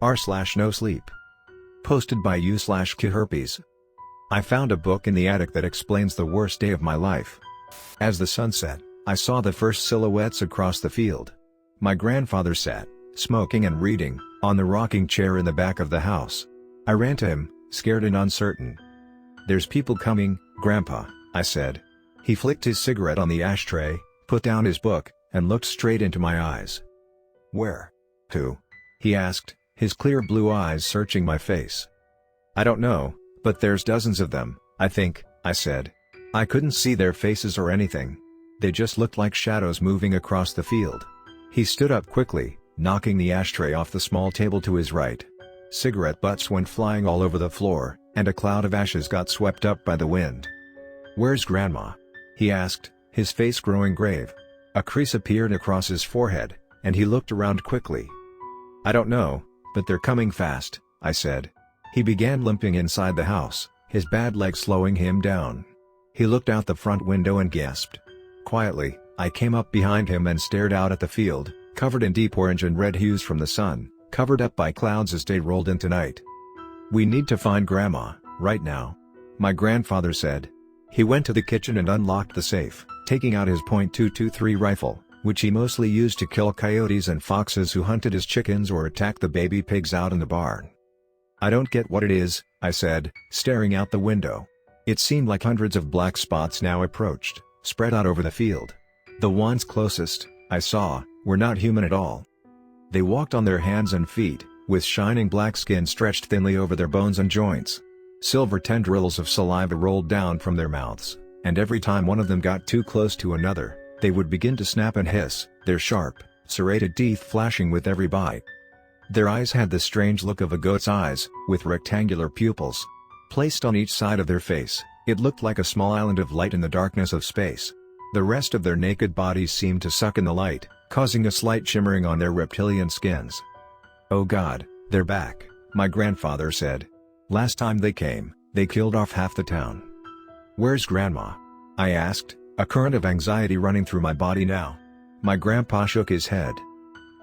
r/NoSleep. Posted by u/CIAHerpes. I found a book in the attic that explains the worst day of my life. As the sun set, I saw the first silhouettes across the field. My grandfather sat, smoking and reading, on the rocking chair in the back of the house. I ran to him, scared and uncertain. "There's people coming, Grandpa," I said. He flicked his cigarette on the ashtray, put down his book, and looked straight into my eyes. "Where? Who?" he asked, his clear blue eyes searching my face. "I don't know, but there's dozens of them, I think," I said. I couldn't see their faces or anything. They just looked like shadows moving across the field. He stood up quickly, knocking the ashtray off the small table to his right. Cigarette butts went flying all over the floor, and a cloud of ashes got swept up by the wind. "Where's Grandma?" he asked, his face growing grave. A crease appeared across his forehead, and he looked around quickly. "I don't know, but they're coming fast," I said. He began limping inside the house, his bad leg slowing him down. He looked out the front window and gasped. Quietly, I came up behind him and stared out at the field, covered in deep orange and red hues from the sun, covered up by clouds as day rolled into night. "We need to find Grandma, right now," my grandfather said. He went to the kitchen and unlocked the safe, taking out his .223 rifle, which he mostly used to kill coyotes and foxes who hunted his chickens or attacked the baby pigs out in the barn. "I don't get what it is," I said, staring out the window. It seemed like hundreds of black spots now approached, spread out over the field. The ones closest, I saw, were not human at all. They walked on their hands and feet, with shining black skin stretched thinly over their bones and joints. Silver tendrils of saliva rolled down from their mouths, and every time one of them got too close to another, they would begin to snap and hiss, their sharp, serrated teeth flashing with every bite. Their eyes had the strange look of a goat's eyes, with rectangular pupils. Placed on each side of their face, it looked like a small island of light in the darkness of space. The rest of their naked bodies seemed to suck in the light, causing a slight shimmering on their reptilian skins. "Oh God, they're back," my grandfather said. "Last time they came, they killed off half the town." "Where's Grandma?" I asked, a current of anxiety running through my body now. My grandpa shook his head.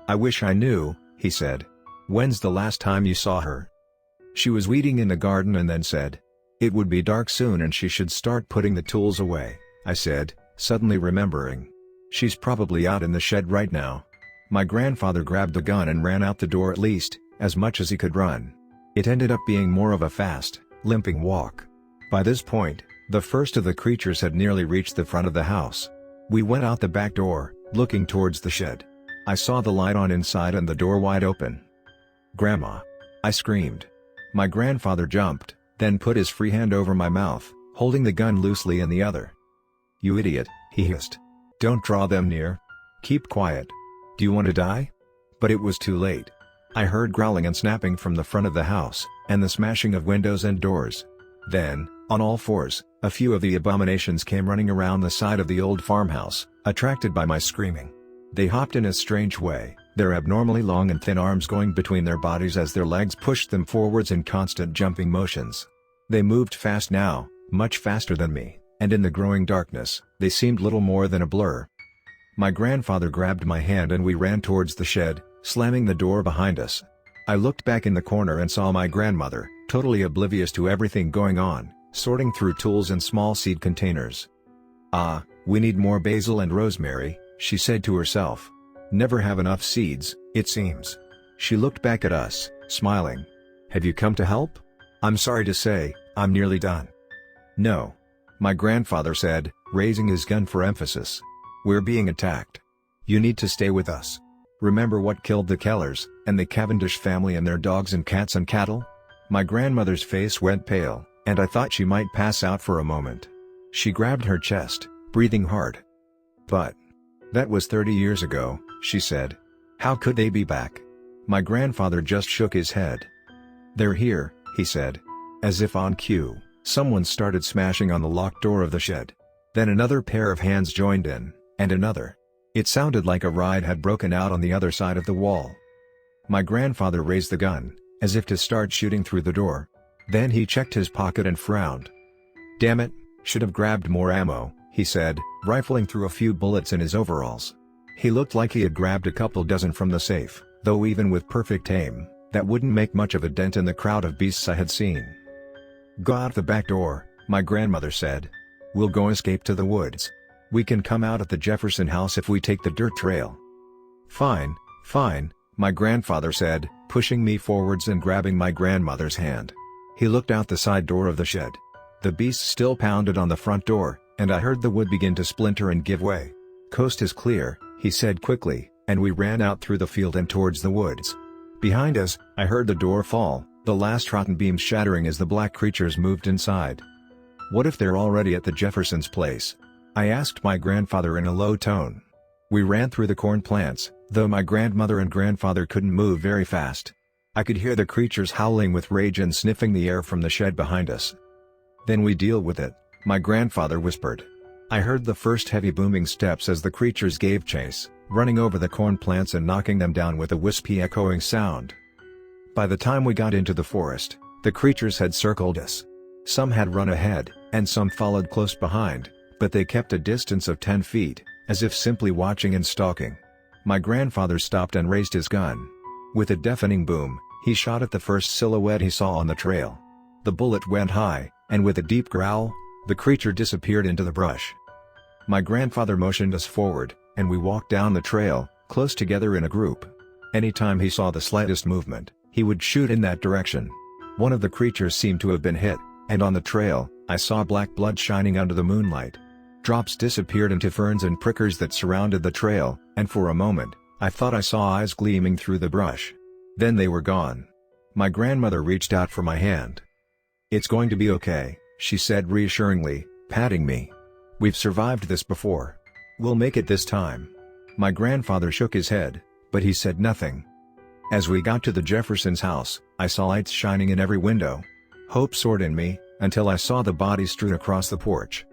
"I wish I knew," he said. "When's the last time you saw her?" "She was weeding in the garden," and then said. "It would be dark soon and she should start putting the tools away," I said, suddenly remembering. "She's probably out in the shed right now." My grandfather grabbed the gun and ran out the door, at least, as much as he could run. It ended up being more of a fast, limping walk. By this point, the first of the creatures had nearly reached the front of the house. We went out the back door, looking towards the shed. I saw the light on inside and the door wide open. "Grandma!" I screamed. My grandfather jumped, then put his free hand over my mouth, holding the gun loosely in the other. "You idiot," he hissed. "Don't draw them near. Keep quiet. Do you want to die?" But it was too late. I heard growling and snapping from the front of the house, and the smashing of windows and doors. Then, on all fours, a few of the abominations came running around the side of the old farmhouse, attracted by my screaming. They hopped in a strange way, their abnormally long and thin arms going between their bodies as their legs pushed them forwards in constant jumping motions. They moved fast now, much faster than me, and in the growing darkness, they seemed little more than a blur. My grandfather grabbed my hand and we ran towards the shed, slamming the door behind us. I looked back in the corner and saw my grandmother, totally oblivious to everything going on, sorting through tools and small seed containers. "Ah, we need more basil and rosemary," she said to herself. "Never have enough seeds, it seems." She looked back at us, smiling. "Have you come to help?" "I'm sorry to say, I'm nearly done." "No," my grandfather said, raising his gun for emphasis. "We're being attacked. You need to stay with us. Remember what killed the Kellers, and the Cavendish family and their dogs and cats and cattle?" My grandmother's face went pale, and I thought she might pass out for a moment. She grabbed her chest, breathing hard. "But that was 30 years ago," she said. "How could they be back?" My grandfather just shook his head. "They're here," he said. As if on cue, someone started smashing on the locked door of the shed. Then another pair of hands joined in, and another. It sounded like a riot had broken out on the other side of the wall. My grandfather raised the gun, as if to start shooting through the door. Then he checked his pocket and frowned. "Damn it, should have grabbed more ammo," he said, rifling through a few bullets in his overalls. He looked like he had grabbed a couple dozen from the safe, though even with perfect aim, That wouldn't make much of a dent in the crowd of beasts I had seen. "Go out the back door," my grandmother said. "We'll go escape to the woods. We can come out at the Jefferson house if we take the dirt trail." "Fine, fine," my grandfather said, pushing me forwards and grabbing my grandmother's hand. He looked out the side door of the shed. The beasts still pounded on the front door, and I heard the wood begin to splinter and give way. "Coast is clear," he said quickly, and we ran out through the field and towards the woods. Behind us, I heard the door fall, the last rotten beams shattering as the black creatures moved inside. "What if they're already at the Jeffersons' place?" I asked my grandfather in a low tone. We ran through the corn plants, though my grandmother and grandfather couldn't move very fast. I could hear the creatures howling with rage and sniffing the air from the shed behind us. "Then we deal with it," my grandfather whispered. I heard the first heavy booming steps as the creatures gave chase, running over the corn plants and knocking them down with a wispy echoing sound. By the time we got into the forest, the creatures had circled us. Some had run ahead, and some followed close behind, but they kept a distance of 10 feet, as if simply watching and stalking. My grandfather stopped and raised his gun. With a deafening boom, he shot at the first silhouette he saw on the trail. The bullet went high, and with a deep growl, the creature disappeared into the brush. My grandfather motioned us forward, and we walked down the trail, close together in a group. Anytime he saw the slightest movement, he would shoot in that direction. One of the creatures seemed to have been hit, and on the trail, I saw black blood shining under the moonlight. Drops disappeared into ferns and prickers that surrounded the trail, and for a moment, I thought I saw eyes gleaming through the brush. Then they were gone. My grandmother reached out for my hand. "It's going to be okay," she said reassuringly, patting me. "We've survived this before. We'll make it this time." My grandfather shook his head, but he said nothing. As we got to the Jeffersons' house, I saw lights shining in every window. Hope soared in me, until I saw the body strewn across the porch.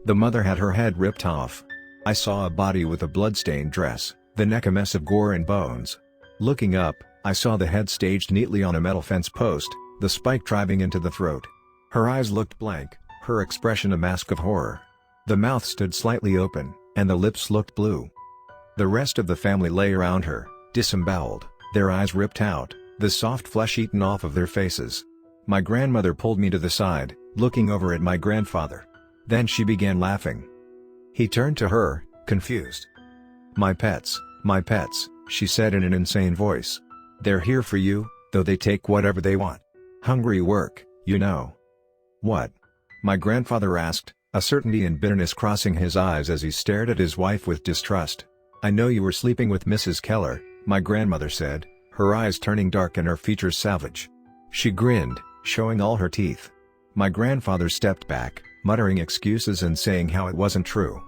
The mother had her head ripped off. I saw a body with a blood-stained dress, the neck a mess of gore and bones. Looking up, I saw the head staged neatly on a metal fence post, the spike driving into the throat. Her eyes looked blank, her expression a mask of horror. The mouth stood slightly open, and the lips looked blue. The rest of the family lay around her, disemboweled, their eyes ripped out, the soft flesh eaten off of their faces. My grandmother pulled me to the side, looking over at my grandfather. Then she began laughing. He turned to her, confused. My pets," she said in an insane voice. "They're here for you, though they take whatever they want. Hungry work, you know." "What?" my grandfather asked, a certainty and bitterness crossing his eyes as he stared at his wife with distrust. "I know you were sleeping with Mrs. Keller," my grandmother said, her eyes turning dark and her features savage. She grinned, showing all her teeth. My grandfather stepped back, muttering excuses and saying how it wasn't true.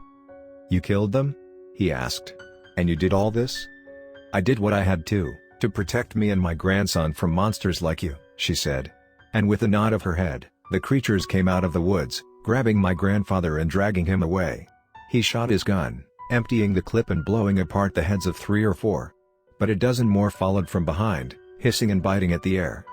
"You killed them?" he asked. "And you did all this?" "I did what I had to protect me and my grandson from monsters like you," she said. And with a nod of her head, the creatures came out of the woods, grabbing my grandfather and dragging him away. He shot his gun, emptying the clip and blowing apart the heads of 3 or 4. But a dozen more followed from behind, hissing and biting at the air.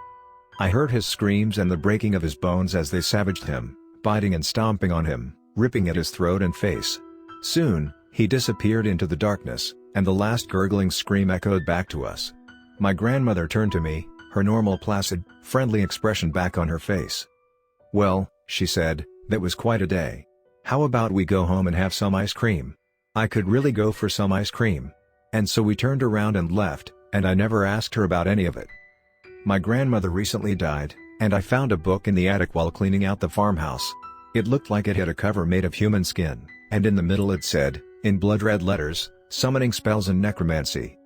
I heard his screams and the breaking of his bones as they savaged him, biting and stomping on him, ripping at his throat and face. Soon, he disappeared into the darkness, and the last gurgling scream echoed back to us. My grandmother turned to me, her normal placid, friendly expression back on her face. "Well," she said, "that was quite a day. How about we go home and have some ice cream?" I could really go for some ice cream. And so we turned around and left, and I never asked her about any of it. My grandmother recently died, and I found a book in the attic while cleaning out the farmhouse. It looked like it had a cover made of human skin, and in the middle it said, in blood red letters, "Summoning spells and necromancy."